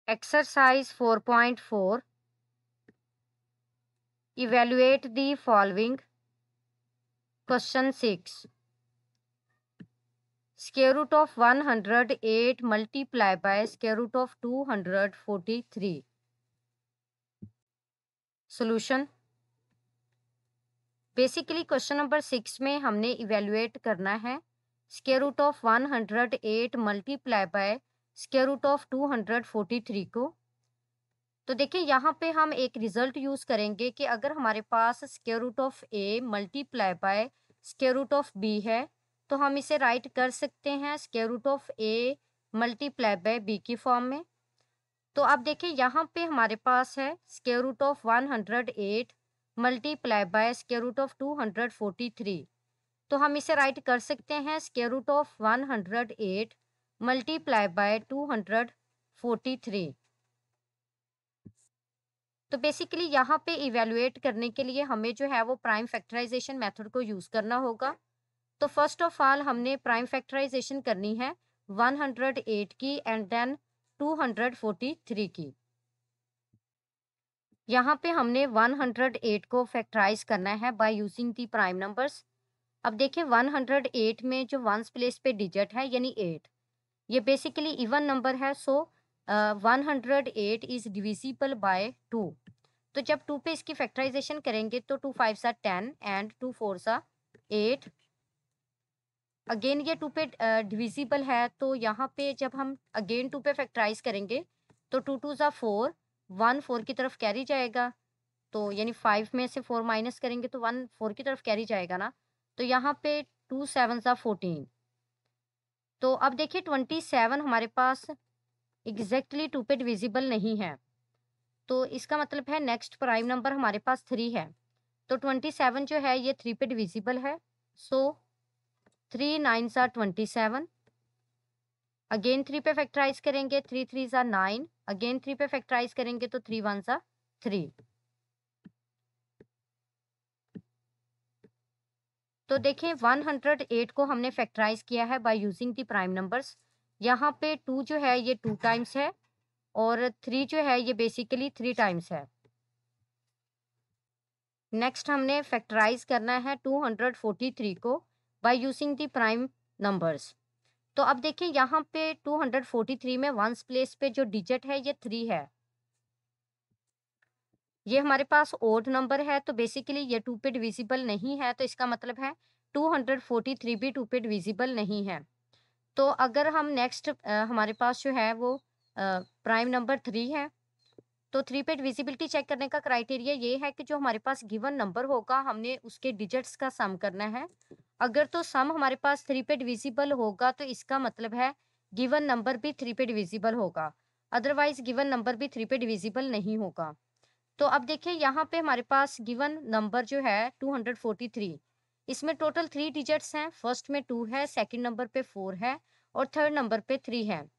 Exercise 4.4. Evaluate the following. Question 6. Square root of 108 multiplied by square root of 243. Solution. Basically question number 6 में हमने evaluate करना है square root of 108 multiply by square root of 243 को। तो देखिए यहाँ पे हम एक रिजल्ट यूज करेंगे कि अगर हमारे पास square root of A multiply by square root of B है तो हम इसे राइट कर सकते हैं square root of A multiply by B की फॉर्म में। तो अब देखिए यहाँ पे हमारे पास है square root of 108 multiply by square root of 243। तो हम इसे राइट कर सकते हैं square root of 108 multiply by 243। तो बेसिकली यहाँ पे इवेलुएट करने के लिए हमें जो है वो प्राइम फैक्टराइजेशन मेथड को यूज करना होगा। तो फर्स्ट ऑफ ऑल हमने प्राइम फैक्टराइजेशन करनी है 108 की एंड देन 243 की। यहाँ पे हमने 108 को फैक्टराइज करना है by using the prime numbers. अब देखिए 108 में जो वंस प्लेस पे डिजिट है यानी 8, ये बेसिकली इवन नंबर है। सो 108 इज डिविजिबल बाय 2। तो जब 2 पे इसकी फैक्टराइजेशन करेंगे तो 2 5 सा 10 एंड 2 4 सा 8। अगेन ये 2 पे डिविजिबल है, तो यहाँ पे जब हम अगेन 2 पे फैक्टराइज करेंगे तो 2 2 सा 4, 1 4 की तरफ कैरी जाएगा। तो यानी 5 में से 4 माइनस करेंगे तो 1 4 की तरफ कैरी जाएगा ना। तो यहाँ पे 2 7 सा 14। तो अब देखिए 27 हमारे पास एग्जैक्टली 2 पे डिविजिबल नहीं है, तो इसका मतलब है नेक्स्ट प्राइम नंबर हमारे पास 3 है। तो 27 जो है ये 3 पे डिविजिबल है। सो 3 9 सा 27। अगेन 3 पे फैक्टराइज करेंगे 3 3 सा 9। अगेन 3 पे फैक्टराइज करेंगे तो 3 1 सा 3। तो देखिए 108 को हमने फैक्टराइज किया है by using the prime numbers. यहाँ पे 2 जो है ये 2 टाइम्स है और 3 जो है ये बेसिकली 3 टाइम्स है। नेक्स्ट हमने फैक्टराइज करना है 243 को by using the prime numbers. तो अब देखिए यहाँ पे 243 में वंस प्लेस पे जो डिजिट है ये 3 है। ये हमारे पास ओड नंबर है, तो बेसिकली ये 2 पे डिविजिबल नहीं है, तो इसका मतलब है 243 भी 2 पे डिविजिबल नहीं है। तो अगर हम नेक्स्ट हमारे पास जो है वो प्राइम नंबर 3 है, तो 3 पे डिविजिबिलिटी चेक करने का क्राइटेरिया ये है कि जो हमारे पास गिवन नंबर होगा हमने उसके डिजिट्स का सम करना है। अगर तो सम हमारे पास 3 पे डिविजिबल होगा तो इसका मतलब है गिवन नंबर भी 3 पे डिविजिबल होगा, अदरवाइज गिवन नंबर भी 3 पे डिविजिबल नहीं होगा। तो अब देखिए यहाँ पे हमारे पास गिवन नंबर जो है 243, इसमें टोटल 3 डिजिट्स हैं। फर्स्ट में 2 है, सेकंड नंबर पे 4 है और थर्ड नंबर पे 3 है।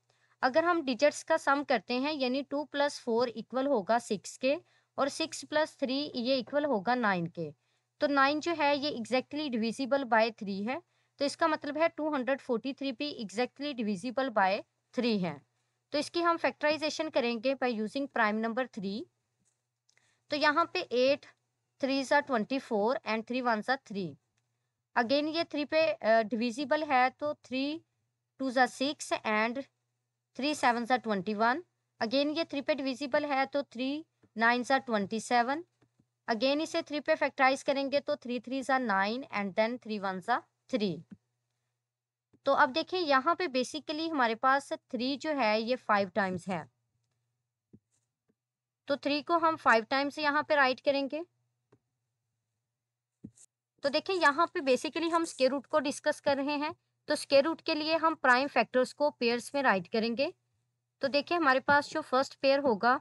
अगर हम डिजिट्स का सम करते हैं यानी 2 + 4 इक्वल होगा 6 के और 6 + 3 ये इक्वल होगा 9 के। तो 9 जो है ये एग्जैक्टली डिविजिबल बाय 3 है, तो इसका मतलब है 243 भी एग्जैक्टली डिविजिबल बाय 3 है। तो इसकी हम फैक्टराइजेशन करेंगे बाय यूजिंग प्राइम नंबर 3। तो यहाँ पे 8 3 सा 24 एंड 3 1 सा 3। अगेन ये 3 पे डिविजिबल है, तो 3 2 सा 6 एंड 3 7 सा 21। अगेन ये 3 पे डिविजिबल है, तो 3 9 सा 27। अगेन इसे 3 पे फैक्टराइज करेंगे तो 3 3 सा 9 एंड देन 3 1 सा 3। तो अब देखिए यहाँ पे बेसिकली हमारे पास 3 जो है ये 5 टाइम्स है, तो 3 को हम 5 टाइम्स यहाँ पे राइट करेंगे। तो देखिए यहाँ पे बेसिकली हम स्क्वायर रूट को डिस्कस कर रहे हैं, तो स्क्वायर रूट के लिए हम प्राइम फैक्टर्स को पेयर्स में राइट करेंगे। तो देखिए हमारे पास जो फर्स्ट पेयर होगा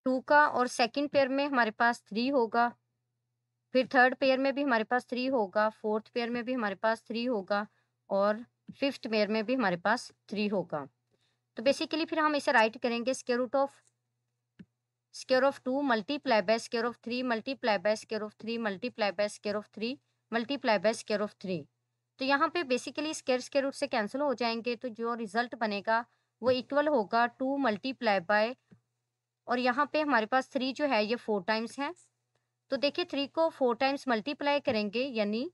2 का, और सेकंड पेयर में हमारे पास 3 होगा, फिर थर्ड पेयर में भी हमारे पास 3 होगा, फोर्थ पेयर में भी हमारे पास 3 होगा और फिफ्थ पेयर में भी हमारे पास 3 होगा। तो बेसिकली फिर हम इसे राइट करेंगे square of 2 multiply by square of 3 multiply by square of 3 multiply by square of 3 multiply by square of 3। तो यहाँ पे बेसिकली स्क्वायर रूट से कैंसिल हो जाएंगे, तो जो रिजल्ट बनेगा वो इक्वल होगा 2 मल्टीप्लाई बाय, और यहाँ पे हमारे पास 3 जो है ये 4 टाइम्स है। तो देखिए 3 को 4 टाइम्स मल्टीप्लाई करेंगे, यानी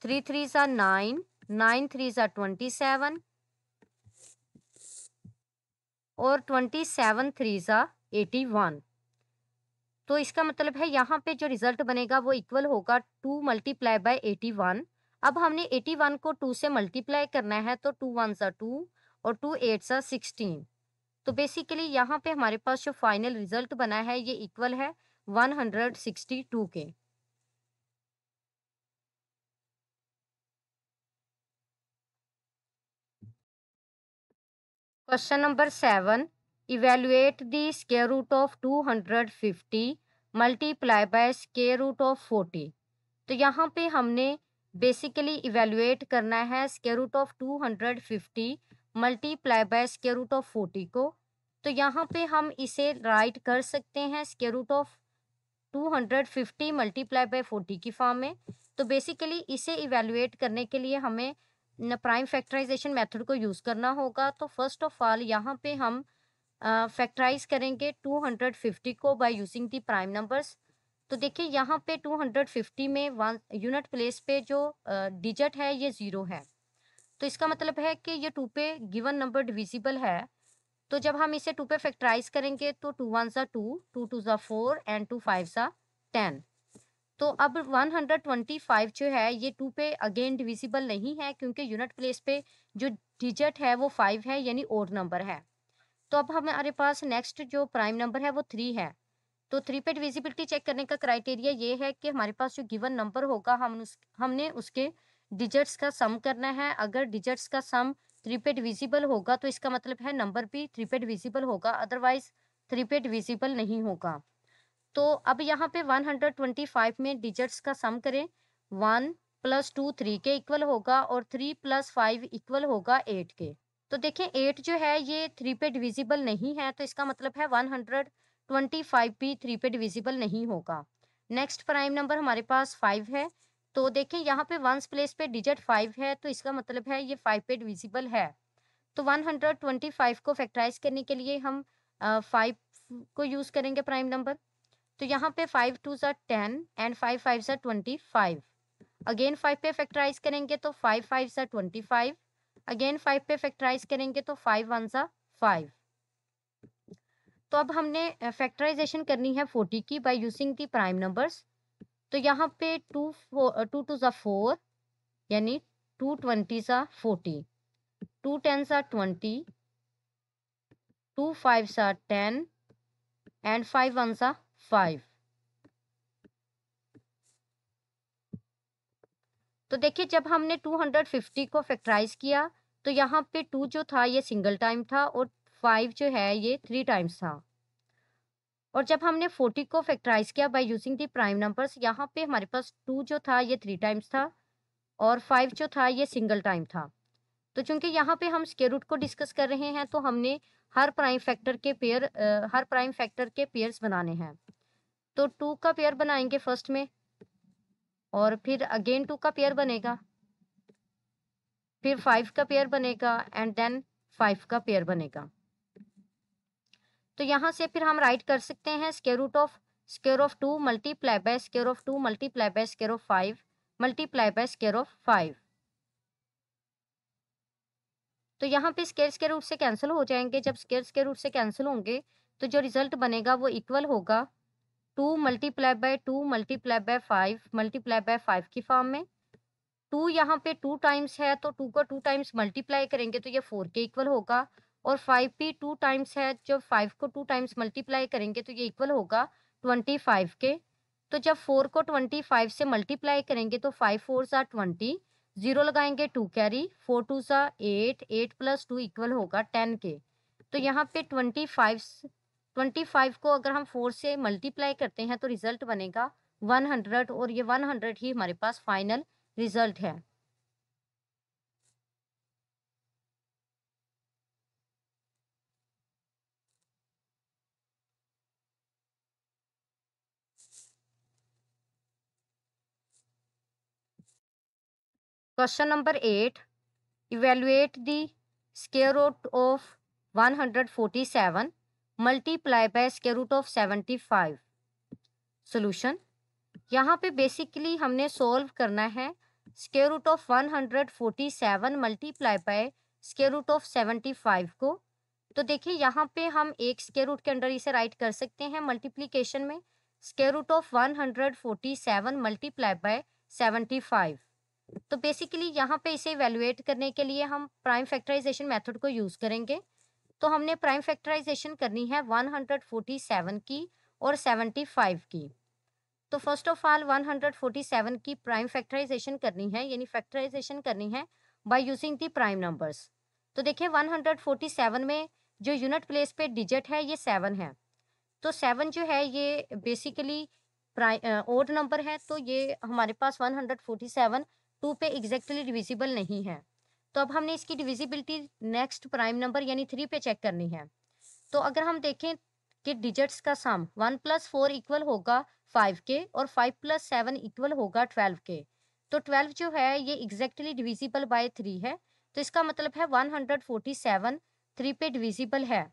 3 3 ज़ा 9, 9 3 ज़ा 27 और 27 3 ज़ा 81। तो इसका मतलब है यहाँ पे जो रिजल्ट बनेगा वो इक्वल होगा 2 मल्टीप्लाई बाय 81। अब हमने 81 को 2 से मल्टीप्लाई करना है, तो 2 1 ज़ा 2 और 2 8 ज़ा 16। तो बेसिकली यहाँ पे हमारे पास जो फाइनल रिजल्ट बना है ये इक्वल है 162 के। Question number 7, evaluate the square root of 250 multiply by square root of 40। तो यहाँ पे हमने बेसिकली इवेलुएट करना है square root of 250 multiply by square root of 40 को। तो यहाँ पे हम इसे राइट कर सकते हैं square root of 250 multiply by 40 की फॉर्म में। तो बेसिकली इसे इवेलुएट करने के लिए हमें प्राइम फैक्टराइजेशन मेथड को यूज़ करना होगा। तो फर्स्ट ऑफ ऑल यहाँ पे हम फैक्टराइज करेंगे 250 को by using the prime numbers. तो देखिए यहाँ पे 250 में वन यूनिट प्लेस पे जो डिजिट है ये 0 है। तो इसका मतलब है कि ये 2 पे गिवन नंबर डिविजिबल है। तो जब हम इसे 2 पे फैक्टराइज करेंगे तो 2 1 ज़ा 2, 2 2 ज़ा 4 एंड 2 5 ज़ा 10। तो अब 125 जो है ये 2 पे अगेन डिविजिबल नहीं है, क्योंकि यूनिट प्लेस पे जो डिजिट है वो 5 है, यानी ओड नंबर है। तो अब हमारे पास नेक्स्ट जो प्राइम नंबर है वो 3 है। तो 3 पे डिविजिबिलिटी चेक करने का क्राइटेरिया ये है कि हमारे पास जो गिवन नंबर होगा हमने उसके डिजिट्स का सम करना है। अगर डिजिट्स का सम 3 पे डिविजिबल होगा तो इसका मतलब है नंबर भी 3 पे डिविजिबल होगा, अदरवाइज 3 पे डिविजिबल नहीं होगा। तो अब यहाँ पे 125 में डिजिट्स का सम करें, 1 प्लस 2 3 के इक्वल होगा और 3 प्लस 5 इक्वल होगा 8 के। तो देखिए 8 जो है ये 3 पे डिविजिबल नहीं है, तो इसका मतलब है 125 भी 3 पे डिविजिबल नहीं होगा। नेक्स्ट प्राइम नंबर हमारे पास 5 है। तो देखिए यहाँ पे वंस प्लेस पे डिजिट 5 है, तो इसका मतलब है ये 5 पे डिविजिबल है। तो 125 को फैक्टराइज करने के लिए हम 5 को यूज करेंगे प्राइम नंबर। तो यहाँ पे 5 2 ज़ा 10 एंड 5 5 ज़ा 25। अगेन 5 पे फैक्टराइज करेंगे तो 5 5 ज़ा 25। अगेन 5 पे फैक्टराइज करेंगे तो 5 1 ज़ा 5। तो अब हमने फैक्टराइजेशन करनी है 40 की by using the prime numbers. तो यहाँ पे 2 2 ज़ा 4, यानी 2 20 ज़ा 40, 2 10 ज़ा 20, 2 5 ज़ा 10 एंड 5 1 ज़ा 5। तो देखिए जब हमने 250 को फैक्टराइज किया तो यहाँ पे 2 जो था ये सिंगल टाइम था और 5 जो है ये 3 टाइम्स था। और जब हमने 40 को फैक्टराइज किया by using the prime numbers, यहाँ पे हमारे पास 2 जो था ये 3 टाइम्स था और 5 जो था ये सिंगल टाइम था। तो चूंकि यहाँ पे हम स्क्वायर रूट को डिस्कस कर रहे हैं तो हमने हर प्राइम फैक्टर के पेयर्स बनाने हैं। तो 2 का पेयर बनाएंगे फर्स्ट में, और फिर अगेन 2 का पेयर बनेगा, फिर 5 का पेयर बनेगा एंड देन 5 का पेयर बनेगा। तो यहाँ से फिर हम राइट कर सकते हैं square of 2 multiply by square of 2 multiply by square of 5 multiply by square of 5। तो यहाँ पे स्क्वायर रूट से कैंसिल हो जाएंगे। जब स्क्वायर रूट से कैंसिल होंगे तो जो रिजल्ट बनेगा वो इक्वल होगा 2 multiply by 2 multiply by 5 multiply by 5 की फॉर्म में। 2 यहाँ पे 2 टाइम्स है, तो 2 को 2 टाइम्स मल्टीप्लाई करेंगे तो ये 4 के इक्वल होगा। और 5 भी 2 टाइम्स है, जब 5 को 2 टाइम्स मल्टीप्लाई करेंगे तो ये इक्वल होगा 25 के। तो जब 4 को 25 से मल्टीप्लाई करेंगे तो 5 4 ज़ा 20, 0 लगाएंगे 2 कैरी, 4 2 ज़ा 8, 8 प्लस 2 इक्वल होगा 10 के। तो यहाँ पे 25 को अगर हम 4 से मल्टीप्लाई करते हैं तो रिजल्ट बनेगा 100, और ये 100 ही हमारे पास फाइनल रिजल्ट है। Question number 8, evaluate the square root of 147 multiply by square root of 75। Solution, यहाँ पे बेसिकली हमने सॉल्व करना है square root of 147 multiply by square root of 75 को। तो देखिए यहाँ पे हम एक स्क्वायर रूट के अंदर इसे राइट कर सकते हैं मल्टीप्लिकेशन में, square root of 147 multiply by 75। तो बेसिकली यहाँ पे इसे इवेलुएट करने के लिए हम प्राइम फैक्टराइजेशन मेथड को यूज करेंगे। तो हमने प्राइम फैक्टराइजेशन करनी है 147 की और 75 की। तो फर्स्ट ऑफ ऑल 147 की प्राइम फैक्टराइजेशन करनी है, यानी फैक्टराइजेशन करनी है by using the prime numbers. तो देखिए 147 में जो यूनिट प्लेस पे डिजिट है ये 7 है। तो 7 जो है ये बेसिकली ओड नंबर है, तो ये हमारे पास 147 2 पे एग्जैक्टली डिविजिबल नहीं है। तो अब हमने इसकी डिविजिबिलिटी नेक्स्ट प्राइम नंबर यानी 3 पे चेक करनी है। तो अगर हम देखें कि डिजिट्स का सम 1 + 4 इक्वल होगा 5 के और 5 + 7 इक्वल होगा 12 के। तो 12 जो है ये एग्जैक्टली डिविजिबल बाय 3 है। तो इसका मतलब है 147 3 पे डिविजिबल है।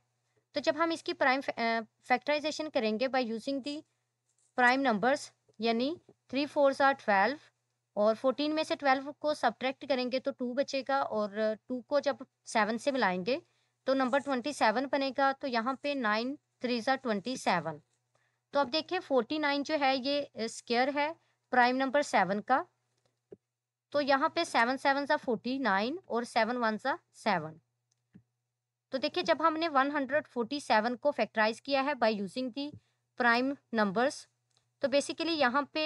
तो जब हम इसकी प्राइम फैक्टराइजेशन करेंगे by using the prime numbers, यानी 3 4 आर 12 और 14 में से 12 को सब्ट्रैक्ट करेंगे तो 2 बचेगा, और 2 को जब 7 से मिलाएंगे तो नंबर 27 बनेगा। तो यहाँ पे 9 3 ज़ा 27। तो अब देखिए 49 जो है ये स्क्वायर है प्राइम नंबर 7 का। तो यहाँ पे 7 7 ज़ा 49 और 7 1 ज़ा 7। तो देखिए जब हमने 147 को फैक्टराइज किया है by using the prime numbers, तो बेसिकली यहाँ पे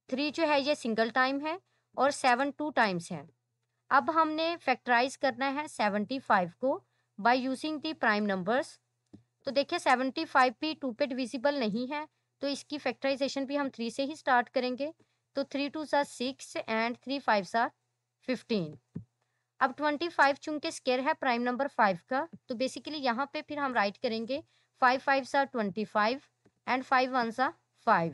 3 जो है ये सिंगल टाइम है और 7 2 टाइम्स है। अब हमने फैक्टराइज करना है 75 को by using the prime numbers. तो देखिए 75 भी 2 पे डिविजिबल नहीं है, तो इसकी फैक्टराइजेशन भी हम 3 से ही स्टार्ट करेंगे। तो 3 2 ज़ा 6 एंड 3 5 ज़ा 15। अब 25 चूंकि स्क्वायर है प्राइम नंबर 5 का, तो बेसिकली यहाँ पे फिर हम राइट करेंगे 5 5 ज़ा 25 एंड 5 1 ज़ा 5।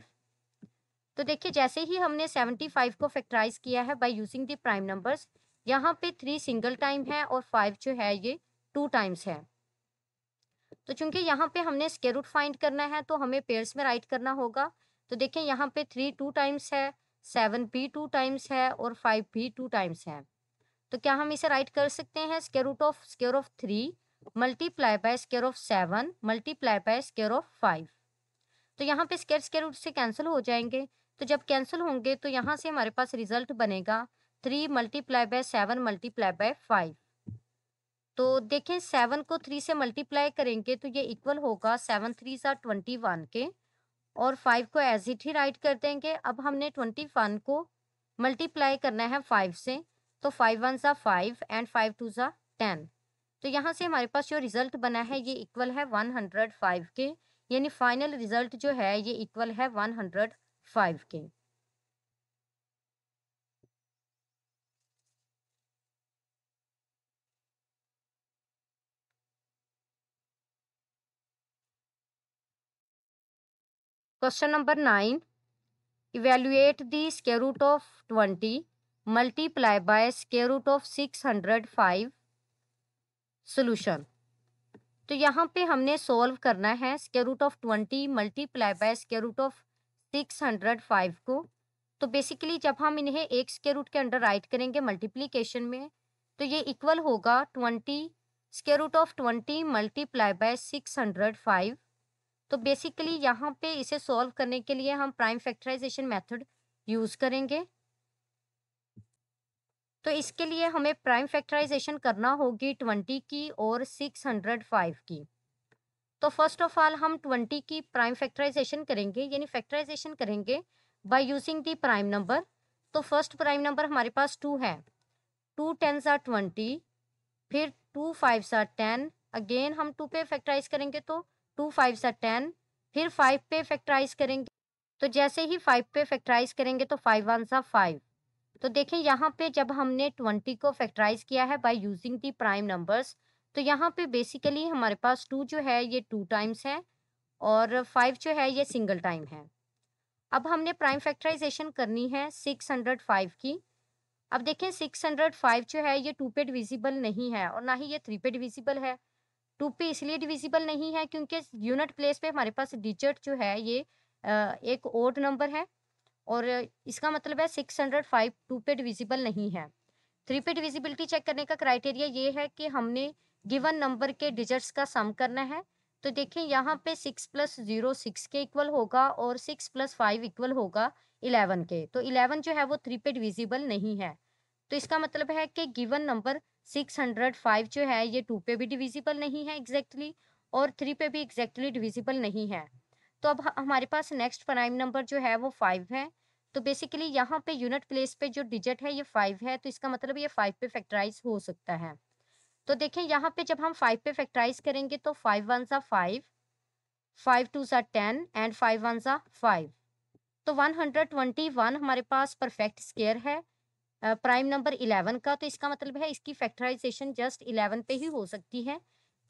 तो देखिए जैसे ही हमने 75 को फैक्टराइज किया है by using the prime numbers, यहाँ पे 3 सिंगल टाइम है और 5 जो है ये 2 टाइम्स है। तो चूंकि यहाँ पे हमने स्क्वायर रूट फाइंड करना है तो हमें पेयर्स में राइट करना होगा। तो देखिए यहाँ पे 3 2 टाइम्स है, 7 भी 2 टाइम्स है और 5 भी 2 टाइम्स है। तो क्या हम इसे राइट कर सकते हैं square of 3 multiply by square of 7 multiply by square of 5। तो यहाँ पे स्क्वायर रूट से कैंसिल हो जाएंगे। तो जब कैंसिल होंगे तो यहाँ से हमारे पास रिजल्ट बनेगा 3 मल्टीप्लाई बाय 7 मल्टीप्लाई बाय 5। तो देखें 7 को 3 से मल्टीप्लाई करेंगे तो ये इक्वल होगा 7 3 ज़ा 21 के, और 5 को एज इट ही राइट कर देंगे। अब हमने 21 को मल्टीप्लाई करना है 5 से, तो 5 1 ज़ा 5 एंड 5 2 ज़ा 10। तो यहाँ से हमारे पास जो रिजल्ट बना है ये इक्वल है 105 के, यानी फाइनल रिजल्ट जो है ये इक्वल है 105 के। Question number 9, evaluate the square root of 20 multiply by square root of 605। Solution, तो यहाँ पे हमने सॉल्व करना है square root of 20 multiply by square root of 605 को। तो बेसिकली जब हम इन्हें एक स्क्वायर रूट के अंडर राइट करेंगे मल्टीप्लिकेशन में, तो ये इक्वल होगा 20 square root of 20 multiply by 605। तो बेसिकली यहाँ पे इसे सॉल्व करने के लिए हम प्राइम फैक्टराइजेशन मेथड यूज करेंगे। तो इसके लिए हमें प्राइम फैक्टराइजेशन करना होगी 20 की और 605 की। तो फर्स्ट ऑफ ऑल हम 20 की प्राइम फैक्टराइजेशन करेंगे, यानी फैक्टराइजेशन करेंगे by using the prime number. तो फर्स्ट प्राइम नंबर हमारे पास 2 है, 2 10 ज़ा 20, फिर 2 5 ज़ा 10, अगेन हम 2 पे फैक्टराइज करेंगे तो 2 5 ज़ा 10, फिर 5 पे फैक्टराइज करेंगे। तो जैसे ही 5 पे फैक्टराइज करेंगे तो 5 1 ज़ा 5। तो देखें यहाँ पे जब हमने 20 को फैक्टराइज किया है by using the prime numbers, तो यहाँ पे बेसिकली हमारे पास 2 जो है ये 2 टाइम्स है और 5 जो है ये सिंगल टाइम है। अब हमने प्राइम फैक्टराइजेशन करनी है 605 की। अब देखें 605 जो है ये 2 पे डिविजिबल नहीं है और ना ही ये 3 पे डिविजिबल है। 2 पे इसलिए डिविजिबल नहीं है क्योंकि यूनिट प्लेस पे हमारे पास डिजिट जो है ये एक ओड नंबर है और इसका मतलब है 605 2 पे डिविजिबल नहीं है। 3 पे डिविजिबिलिटी चेक करने का क्राइटेरिया ये है कि हमने गिवन नंबर के डिजिट्स का सम करना है। तो देखें यहाँ पे 6 प्लस 0 6 के इक्वल होगा और 6 प्लस 5 इक्वल होगा 11 के। तो 11 जो है वो 3 पे डिविजिबल नहीं है। तो इसका मतलब है कि गिवन नंबर 605 जो है ये 2 पे भी डिविजिबल नहीं है एग्जैक्टली और 3 पे भी एग्जैक्टली डिविजिबल नहीं है। तो अब हमारे पास नेक्स्ट प्राइम नंबर जो है वो 5 है। तो बेसिकली यहाँ पे यूनिट प्लेस पे जो डिजिट है ये 5 है, तो इसका मतलब ये 5 पे फैक्टराइज हो सकता है। तो देखें यहाँ पे जब हम 5 पे फैक्टराइज करेंगे तो 5 1 सा 5, 5 2 सा 10 एंड 5 1 सा 5। तो 121 हमारे पास परफेक्ट स्क्वायर है प्राइम नंबर 11 का। तो इसका मतलब है इसकी फैक्टराइजेशन जस्ट 11 पे ही हो सकती है।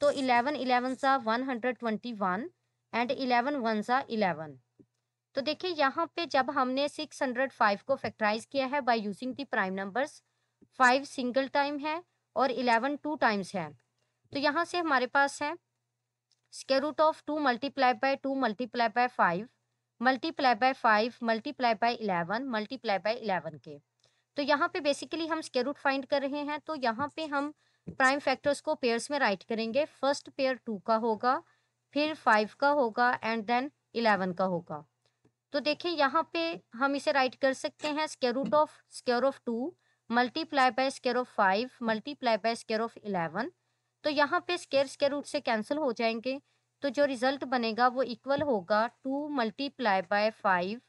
तो 11 11 सा 121 एंड 11 1 सा 11। तो देखिए यहाँ पे जब हमने 605 को फैक्टराइज किया है by using the prime numbers, 5 single time है और 11 टू टाइम्स है। तो यहाँ से हमारे पास है square root of 2 multiply by 2 multiply by 5 multiply by 5 multiply by 11 multiply by 11 के। तो यहाँ पे बेसिकली हम स्क्वायर रूट फाइंड कर रहे हैं। तो यहाँ पे हम प्राइम फैक्टर्स को पेयर्स में राइट करेंगे। फर्स्ट पेयर 2 का होगा, फिर 5 का होगा एंड देन 11 का होगा। तो देखिए यहाँ पे हम इसे राइट कर सकते हैं square of 2 multiply by square of 5 multiply by square of 11। तो यहाँ पे स्क्वायर रूट से कैंसिल हो जाएंगे। तो जो रिजल्ट बनेगा वो इक्वल होगा 2 मल्टीप्लाई बाय 5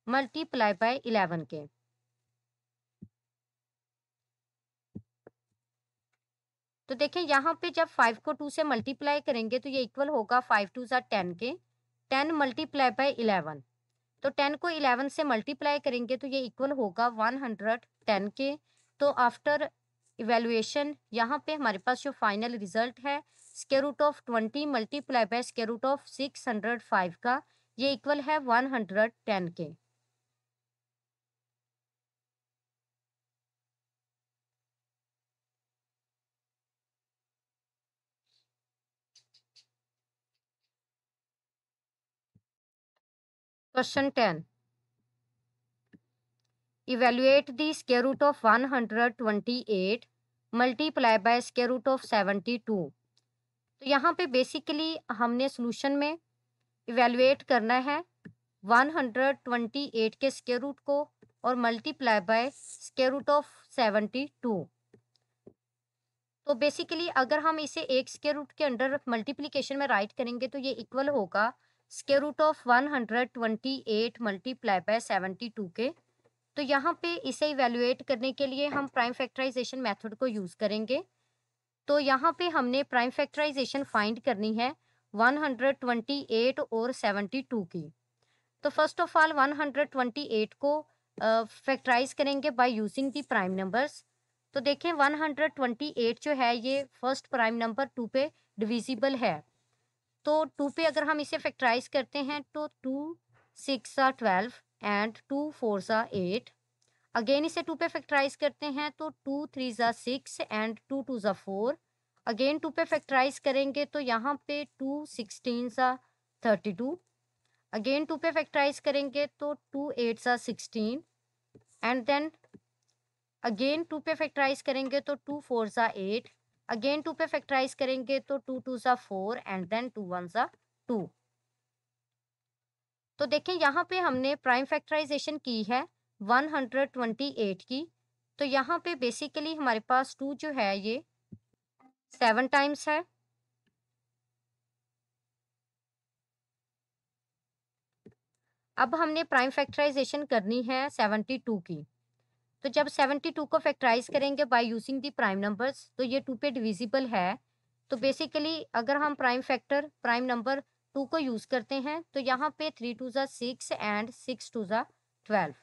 मल्टीप्लाई बाय 11 के। तो देखें यहाँ पे जब 5 को 2 से मल्टीप्लाई करेंगे तो ये इक्वल होगा 5 2 सा 10 के, 10 मल्टीप्लाई बाय 11। तो 10 को 11 से मल्टीप्लाई करेंगे तो ये इक्वल होगा 110 के। तो आफ्टर इवेल्युएशन यहाँ पे हमारे पास जो फाइनल रिजल्ट है square root of 20 multiply by square root of 605 का, ये इक्वल है 110 के। Question 10, evaluate the square root of 128 multiply by square root of 72। तो यहाँ पे बेसिकली हमने सॉल्यूशन में इवेलुएट करना है 128 के स्क्वायर रूट को और multiply by square root of 72। तो बेसिकली अगर हम इसे एक स्क्वायर रूट के अंडर मल्टीप्लिकेशन में राइट करेंगे तो ये इक्वल होगा square root of 128 multiply by 72 के। तो यहाँ पे इसे इवेलुएट करने के लिए हम प्राइम फैक्टराइजेशन मेथड को यूज करेंगे। तो यहाँ पे हमने प्राइम फैक्टराइजेशन फाइंड करनी है 128 और 72 की। तो फर्स्ट ऑफ ऑल 128 को फैक्टराइज करेंगे by using the prime numbers. तो देखें 128 जो है ये फर्स्ट प्राइम नंबर 2 पे डिविजिबल है। तो 2 पे अगर हम इसे फैक्टराइज करते हैं तो 2 6 12 एंड 2 4 8। अगेन इसे 2 पे फैक्टराइज करते हैं तो 2 3 6 एंड 2 2 4। अगेन 2 पे फैक्टराइज करेंगे तो यहाँ पे 2 16 32। अगेन 2 पे फैक्टराइज करेंगे तो 2 8 16 एंड देन अगेन 2 पे फैक्टराइज करेंगे तो 2 4 8। अगेन 2 पे फैक्टराइज करेंगे तो 2 2 4 एंड देन 2 1 2। तो देखें यहाँ पे हमने प्राइम फैक्टराइजेशन की है 128 की। तो यहाँ पे बेसिकली हमारे पास 2 जो है ये 7 टाइम्स है। अब हमने प्राइम फैक्टराइजेशन करनी है 72 की। तो जब 72 को फैक्टराइज करेंगे by using the prime numbers तो ये 2 पे डिविजिबल है। तो बेसिकली अगर हम प्राइम नंबर 2 को यूज करते हैं तो यहाँ पे 3 2 6 एंड 6 2 12।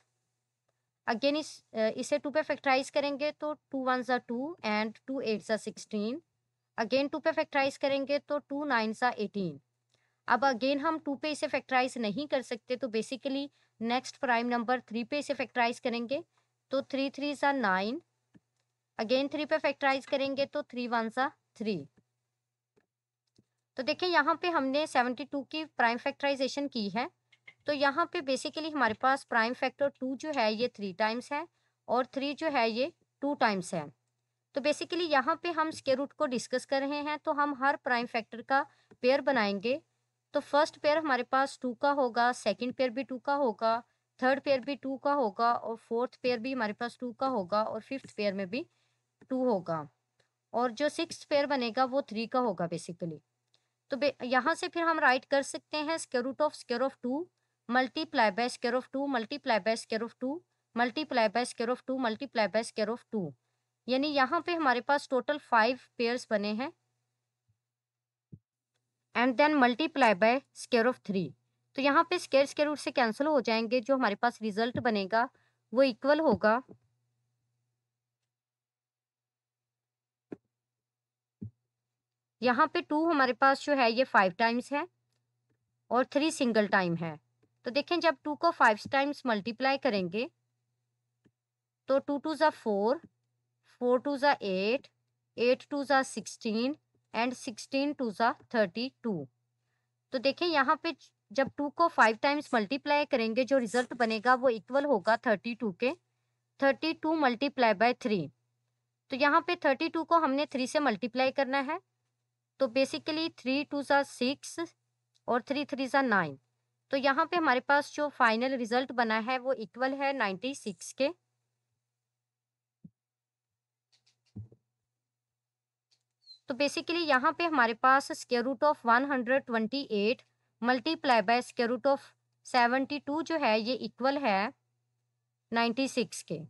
अगेन इसे 2 पे फैक्टराइज करेंगे तो 2 1 2 एंड 2 8 16। अगेन 2 पे फैक्टराइज करेंगे तो 2 9 18। अब अगेन हम 2 पे इसे फैक्टराइज नहीं कर सकते तो बेसिकली नेक्स्ट प्राइम नंबर 3 पे इसे फैक्टराइज करेंगे। तो 3 3 सा 9, अगेन 3 पे फैक्टराइज करेंगे तो 3 1 सा 3। तो देखिए यहाँ पे हमने 72 की प्राइम फैक्टराइजेशन की है। तो यहाँ पे बेसिकली हमारे पास प्राइम फैक्टर 2 जो है ये 3 टाइम्स है और 3 जो है ये 2 टाइम्स है। तो बेसिकली यहाँ पे हम स्क्वायर रूट को डिस्कस कर रहे हैं, तो हम हर प्राइम फैक्टर का पेयर बनाएंगे। तो फर्स्ट पेयर हमारे पास 2 का होगा, सेकंड पेयर भी 2 का होगा, थर्ड पेयर भी 2 का होगा और फोर्थ पेयर भी हमारे पास 2 का होगा और फिफ्थ पेयर में भी 2 होगा और जो सिक्स्थ पेयर बनेगा वो 3 का होगा बेसिकली। तो यहाँ से फिर हम राइट कर सकते हैं square of 2 multiply by square of 2 multiply by square of 2 multiply by square of 2 multiply by square of 2। यानी यहाँ पे हमारे पास टोटल 5 पेयर्स बने हैं and then multiply by square of 3। तो यहाँ पे स्क्वायर रूट से कैंसिल हो जाएंगे, जो हमारे पास रिजल्ट बनेगा वो इक्वल होगा यहाँ पे 2 हमारे पास जो है ये 5 टाइम्स है और 3 सिंगल टाइम है। तो देखें जब 2 को 5 टाइम्स मल्टीप्लाई करेंगे तो 2 2 ज़ा 4, 4 2 ज़ा 8, 8 2 ज़ा 16 एंड 16 2 ज़ा 32। तो देखें यहाँ पे जब 2 को 5 टाइम्स मल्टीप्लाई करेंगे जो रिजल्ट बनेगा वो इक्वल होगा 32 के। 32 मल्टीप्लाई बाय 3। तो यहाँ पे 32 को हमने 3 से मल्टीप्लाई करना है। तो बेसिकली 3 2 ज़ा 6 और 3 3 ज़ा 9। तो यहाँ पे हमारे पास जो फाइनल रिजल्ट बना है वो इक्वल है 96 के। तो बेसिकली यहाँ पे हमारे पास square root of 128 multiply by square root of 72 जो है ये इक्वल है 96 के।